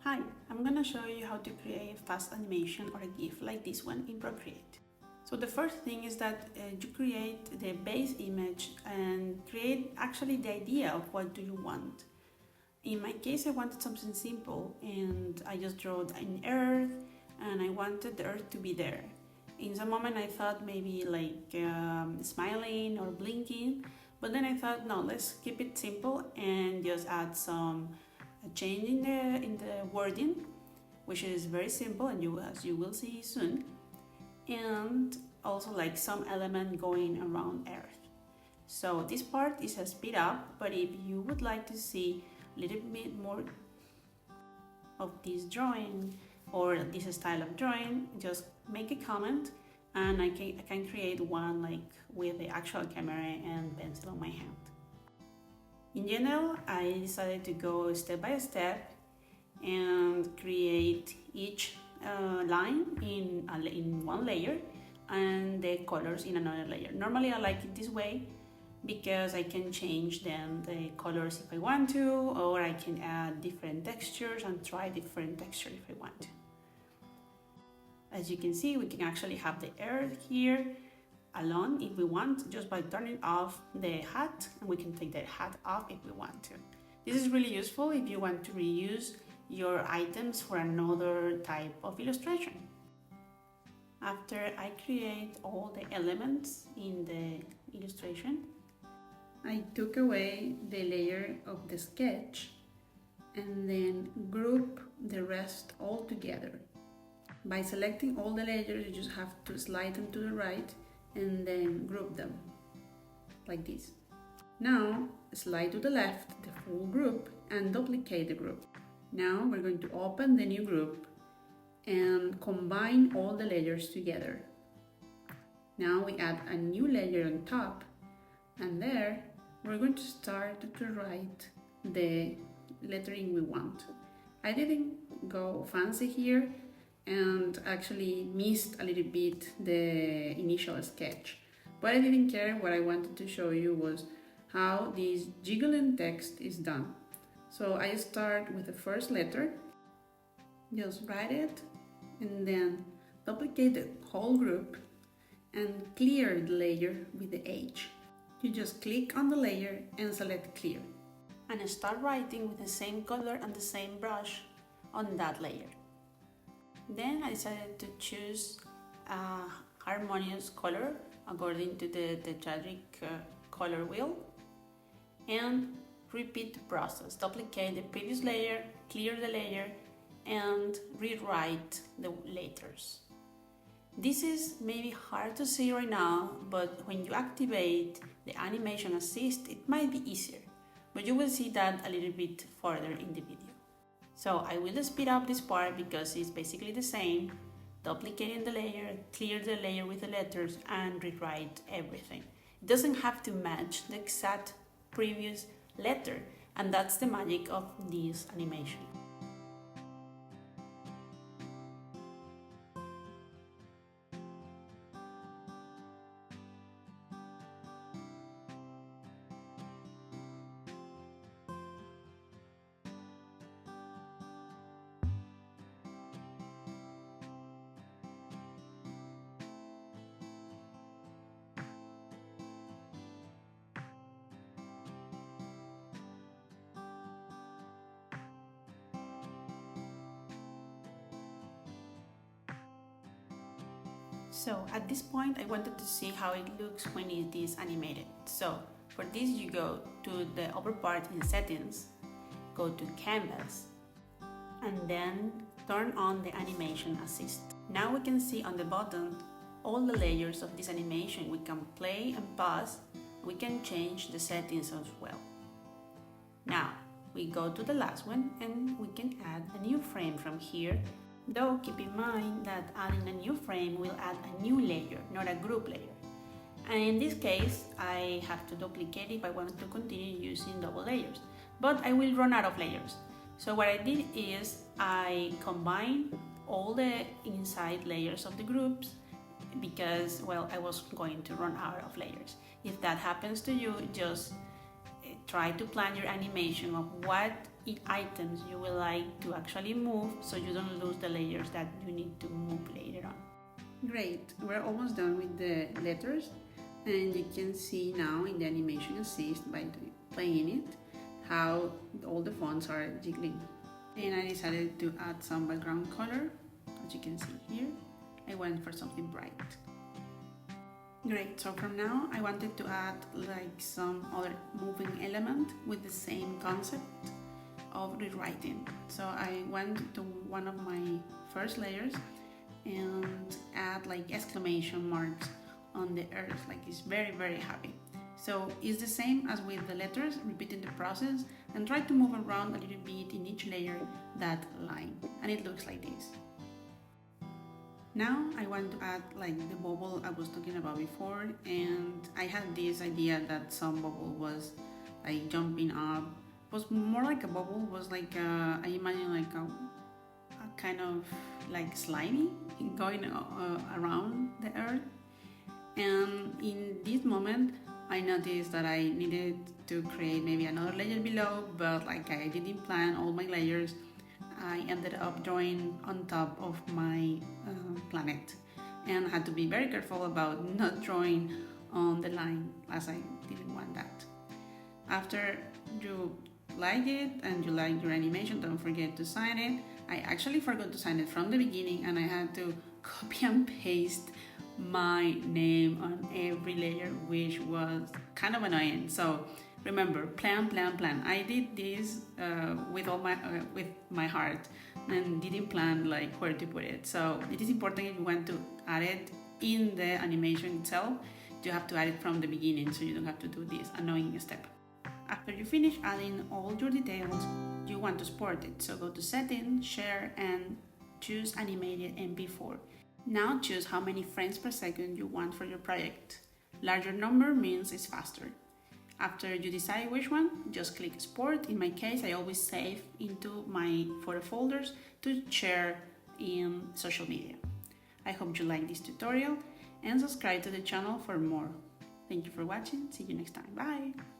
Hi, I'm gonna show you how to create a fast animation or a GIF like this one in Procreate. So the first thing is that you create the base image and create actually the idea of what do you want. In my case, I wanted something simple and I just drew an earth and I wanted the earth to be there. In some moment I thought maybe like smiling or blinking, but then I thought no, let's keep it simple and just add some change in the wording, which is very simple and as you will see soon, and also like some element going around earth. So this part is a speed up, but if you would like to see a little bit more of this drawing or this style of drawing, just make a comment and I can create one like with the actual camera and pencil on my hand. In general, I decided to go step by step and create each line in one layer and the colors in another layer. Normally I like it this way because I can change then the colors if I want to, or I can add different textures and try different textures if I want to. As you can see, we can actually have the earth here alone if we want, just by turning off the hat, and we can take the hat off if we want to. This is really useful if you want to reuse your items for another type of illustration. After I create all the elements in the illustration, I took away the layer of the sketch and then group the rest all together. By selecting all the layers, you just have to slide them to the right and then group them like this. Now slide to the left the full group and duplicate the group. Now we're going to open the new group and combine all the layers together. Now we add a new layer on top, and there we're going to start to write the lettering we want. I didn't go fancy here and actually missed a little bit the initial sketch, but I didn't care. What I wanted to show you was how this jiggling text is done. So I start with the first letter, just write it, and then duplicate the whole group and clear the layer with the H. You just click on the layer and select clear, and start writing with the same color and the same brush on that layer. Then I decided to choose a harmonious color according to the tetradic color wheel and repeat the process. Duplicate the previous layer, clear the layer, and rewrite the letters. This is maybe hard to see right now, but when you activate the animation assist, it might be easier, but you will see that a little bit further in the video. So I will speed up this part because it's basically the same, duplicating the layer, clear the layer with the letters, and rewrite everything. It doesn't have to match the exact previous letter, and that's the magic of this animation. So at this point I wanted to see how it looks when it is animated. So for this you go to the upper part in settings, go to canvas, and then turn on the animation assist. Now we can see on the bottom all the layers of this animation. We can play and pause, we can change the settings as well. Now we go to the last one and we can add a new frame from here. Though keep in mind that adding a new frame will add a new layer, not a group layer. And in this case, I have to duplicate if I want to continue using double layers. But I will run out of layers. So what I did is I combined all the inside layers of the groups because, well, I was going to run out of layers. If that happens to you, just try to plan your animation of what items you would like to actually move so you don't lose the layers that you need to move later on. Great, we're almost done with the letters, and you can see now in the animation assist by playing it how all the fonts are jiggling. And I decided to add some background color. As you can see here, I went for something bright. Great, so from now I wanted to add like some other moving element with the same concept of rewriting. So I went to one of my first layers and add like exclamation marks on the earth, like it's very happy. So it's the same as with the letters, repeating the process and try to move around a little bit in each layer that line, and it looks like this. Now I want to add like the bubble I was talking about before, and I had this idea that some bubble was like jumping up. It was more like a bubble, was like I imagine like a kind of like slimy going around the earth. And in this moment I noticed that I needed to create maybe another layer below, but like I didn't plan all my layers. I ended up drawing on top of my planet and had to be very careful about not drawing on the line, as I didn't want that. After you like it and you like your animation, don't forget to sign it. I actually forgot to sign it from the beginning, and I had to copy and paste my name on every layer, which was kind of annoying. So remember, plan. I did this with my heart and didn't plan like where to put it. So it is important, if you want to add it in the animation itself, you have to add it from the beginning, so you don't have to do this annoying step. After you finish adding all your details, you want to export it. So go to Settings, Share, and choose Animated MP4. Now choose how many frames per second you want for your project. Larger number means it's faster. After you decide which one, just click Export. In my case, I always save into my photo folders to share in social media. I hope you like this tutorial and subscribe to the channel for more. Thank you for watching. See you next time. Bye!